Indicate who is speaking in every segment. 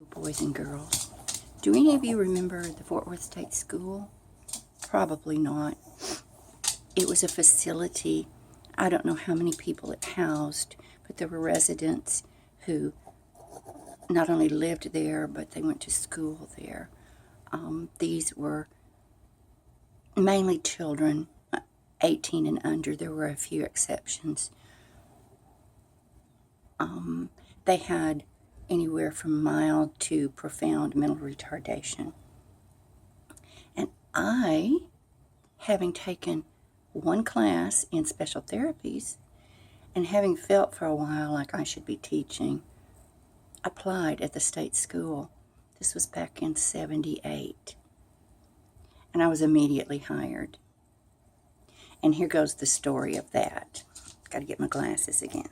Speaker 1: Boys and girls, do any of you remember the Fort Worth State School? Probably not. It was a facility. I don't know how many people it housed, but there were residents who not only lived there, but they went to school there. These were mainly children, 18 and under. There were a few exceptions. They had anywhere from mild to profound mental retardation. And I, having taken one class in special therapies and having felt for a while like I should be teaching, applied at the state school. This was back in '78. And I was immediately hired. And here goes the story of that. Got to get my glasses again.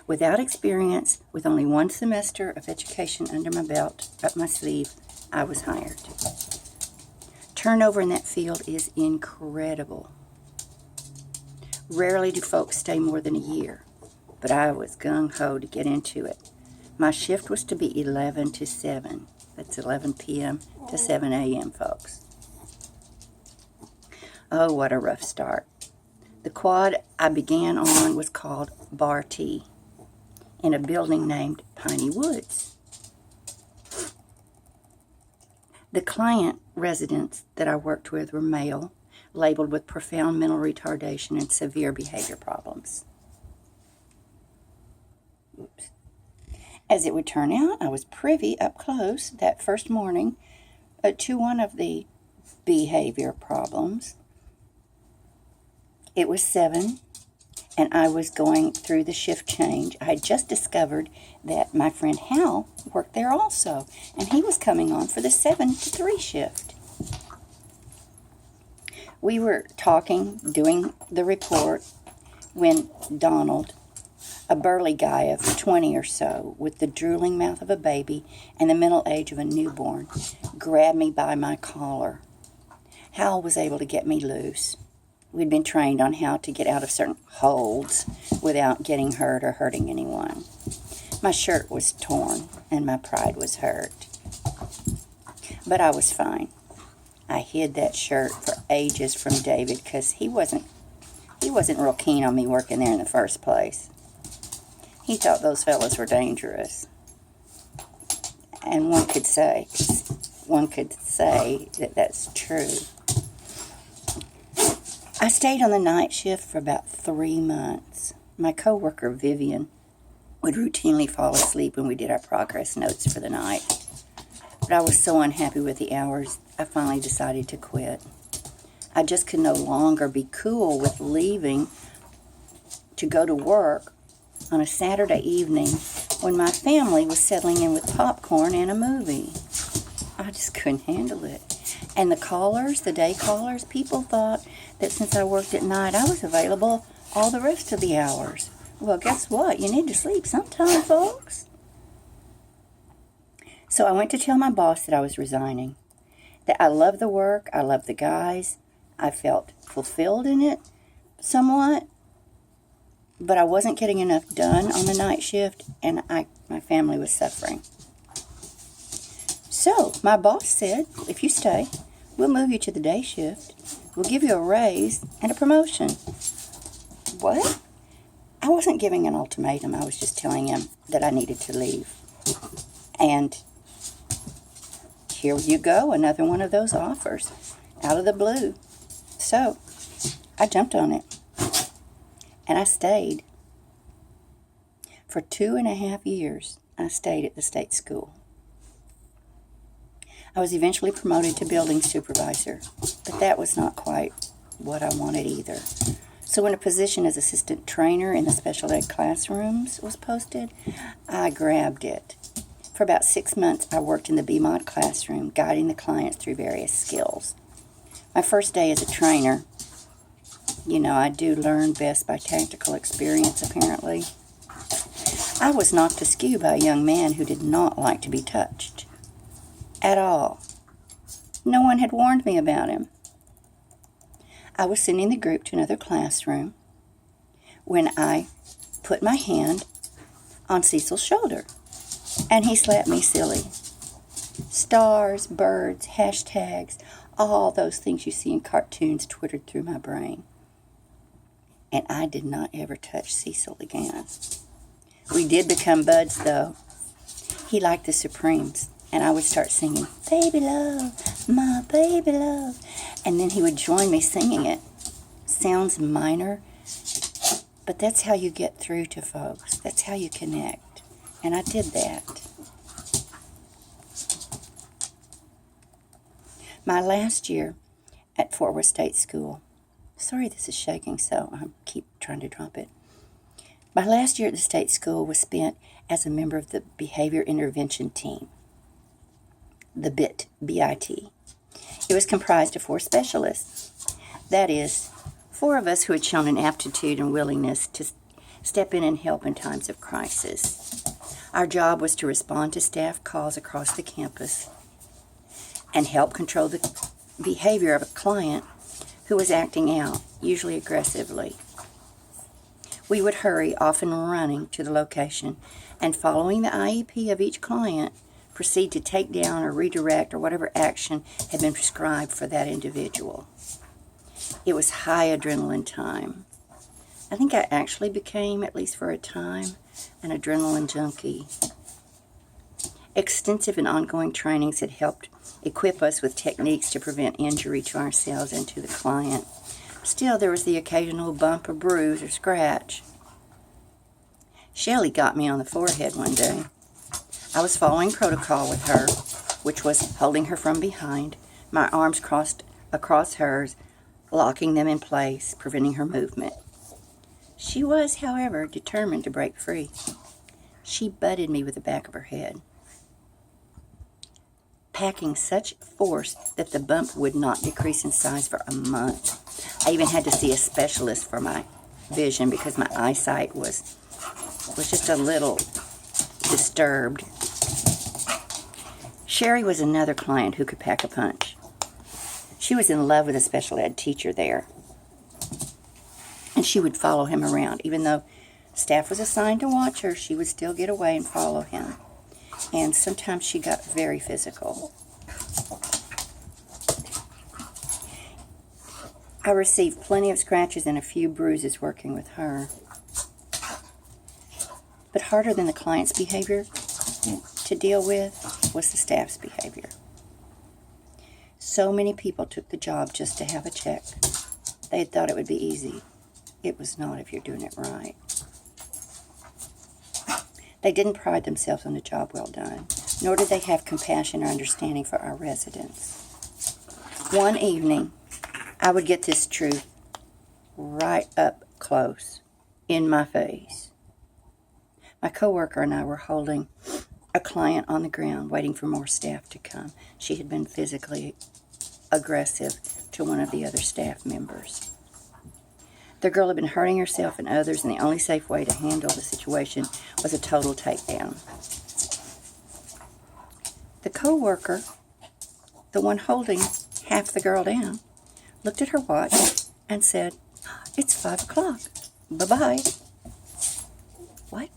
Speaker 1: Without experience, with only one semester of education under my belt, up my sleeve, I was hired. Turnover in that field is incredible. Rarely do folks stay more than a year, but I was gung-ho to get into it. My shift was to be 11 to 7. That's 11 p.m. to 7 a.m., folks. Oh, what a rough start. The quad I began on was called Bar T, in a building named Piney Woods. The client residents that I worked with were male, labeled with profound mental retardation and severe behavior problems. Oops. As it would turn out, I was privy up close that first morning to one of the behavior problems. It was 7, and I was going through the shift change. I had just discovered that my friend Hal worked there also, and he was coming on for the 7 to 3 shift. We were talking, doing the report, when Donald, a burly guy of 20 or so, with the drooling mouth of a baby and the mental age of a newborn, grabbed me by my collar. Hal was able to get me loose. We'd been trained on how to get out of certain holds without getting hurt or hurting anyone. My shirt was torn and my pride was hurt. But I was fine. I hid that shirt for ages from David because he wasn't real keen on me working there in the first place. He thought those fellas were dangerous. And one could say that that's true. I stayed on the night shift for about 3 months. My coworker, Vivian, would routinely fall asleep when we did our progress notes for the night. But I was so unhappy with the hours, I finally decided to quit. I just could no longer be cool with leaving to go to work on a Saturday evening when my family was settling in with popcorn and a movie. I just couldn't handle it. And the day callers, people thought that since I worked at night, I was available all the rest of the hours. Well, guess what? You need to sleep sometime, folks. So I went to tell my boss that I was resigning. That I loved the work, I loved the guys, I felt fulfilled in it somewhat, but I wasn't getting enough done on the night shift, and my family was suffering. So my boss said, if you stay, we'll move you to the day shift. We'll give you a raise and a promotion. What? I wasn't giving an ultimatum. I was just telling him that I needed to leave. And here you go, another one of those offers out of the blue. So I jumped on it. And I stayed. For 2.5 years, I stayed at the state school. I was eventually promoted to building supervisor, but that was not quite what I wanted either. So when a position as assistant trainer in the special ed classrooms was posted, I grabbed it. For about 6 months, I worked in the BMOD classroom, guiding the clients through various skills. My first day as a trainer, I do learn best by tactical experience, apparently. I was knocked askew by a young man who did not like to be touched. At all. No one had warned me about him. I was sending the group to another classroom when I put my hand on Cecil's shoulder, and he slapped me silly. Stars, birds, hashtags, all those things you see in cartoons twittered through my brain. And I did not ever touch Cecil again. We did become buds, though. He liked the Supremes, and I would start singing, "Baby love, my baby love," and then he would join me singing it. Sounds minor, but that's how you get through to folks. That's how you connect, and I did that. My last year at FWSS State School, sorry this is shaking, so I keep trying to drop it. My last year at the state school was spent as a member of the behavior intervention team, the BIT. It was comprised of 4 specialists. That is, 4 of us who had shown an aptitude and willingness to step in and help in times of crisis. Our job was to respond to staff calls across the campus and help control the behavior of a client who was acting out, usually aggressively. We would hurry, often running to the location, and following the IEP of each client, proceed to take down or redirect or whatever action had been prescribed for that individual. It was high adrenaline time. I think I actually became, at least for a time, an adrenaline junkie. Extensive and ongoing trainings had helped equip us with techniques to prevent injury to ourselves and to the client. Still, there was the occasional bump or bruise or scratch. Shelley got me on the forehead one day. I was following protocol with her, which was holding her from behind, my arms crossed across hers, locking them in place, preventing her movement. She was, however, determined to break free. She butted me with the back of her head, packing such force that the bump would not decrease in size for a month. I even had to see a specialist for my vision because my eyesight was just a little disturbed. Sherry was another client who could pack a punch. She was in love with a special ed teacher there, and she would follow him around. Even though staff was assigned to watch her, she would still get away and follow him. And sometimes she got very physical. I received plenty of scratches and a few bruises working with her. But harder than the client's behavior to deal with was the staff's behavior. So many people took the job just to have a check. They had thought it would be easy. It was not if you're doing it right. They didn't pride themselves on the job well done, nor did they have compassion or understanding for our residents. One evening, I would get this truth right up close, in my face. My coworker and I were holding a client on the ground, waiting for more staff to come. She had been physically aggressive to one of the other staff members. The girl had been hurting herself and others, and the only safe way to handle the situation was a total takedown. The co-worker, the one holding half the girl down, looked at her watch and said, "It's 5 o'clock. Bye-bye." What?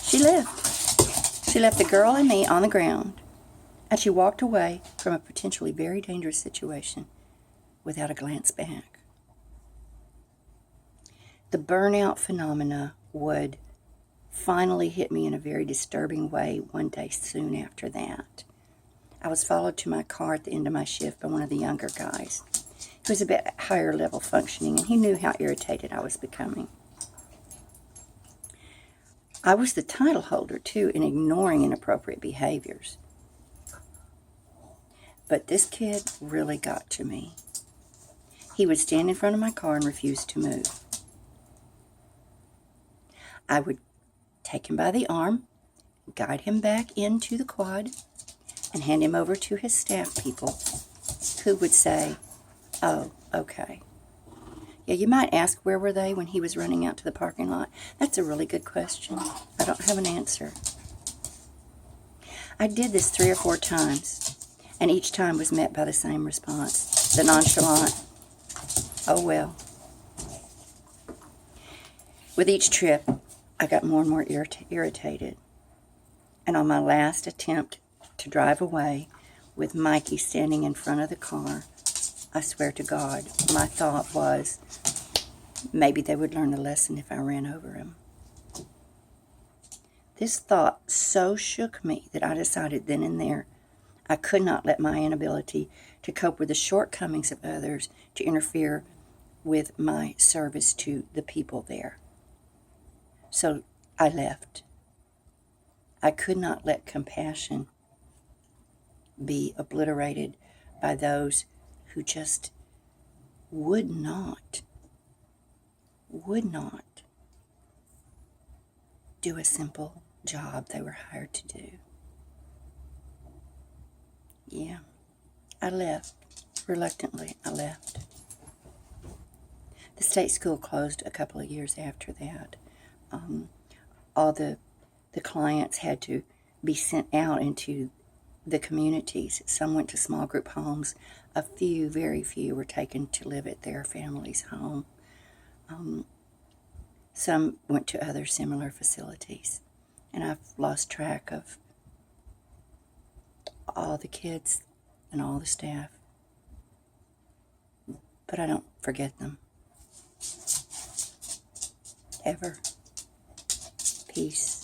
Speaker 1: She left. She left the girl and me on the ground, and she walked away from a potentially very dangerous situation without a glance back. The burnout phenomena would finally hit me in a very disturbing way one day soon after that. I was followed to my car at the end of my shift by one of the younger guys, who was a bit higher level functioning, and he knew how irritated I was becoming. I was the title holder, too, in ignoring inappropriate behaviors. But this kid really got to me. He would stand in front of my car and refuse to move. I would take him by the arm, guide him back into the quad, and hand him over to his staff people, who would say, "Oh, okay. Yeah, you might ask, where were they when he was running out to the parking lot? That's a really good question. I don't have an answer." I did this 3 or 4 times, and each time was met by the same response, the nonchalant, "Oh, well." With each trip, I got more and more irritated. And on my last attempt to drive away, with Mikey standing in front of the car, I swear to God, my thought was, maybe they would learn a lesson if I ran over him. This thought so shook me that I decided then and there I could not let my inability to cope with the shortcomings of others to interfere with my service to the people there. So I left. I could not let compassion be obliterated by those who just would not do a simple job they were hired to do. Yeah, I left. Reluctantly, I left. The state school closed a couple of years after that. All the clients had to be sent out into the communities. Some went to small group homes. A few, very few, were taken to live at their family's home. Some went to other similar facilities. And I've lost track of all the kids and all the staff. But I don't forget them. Ever. Peace.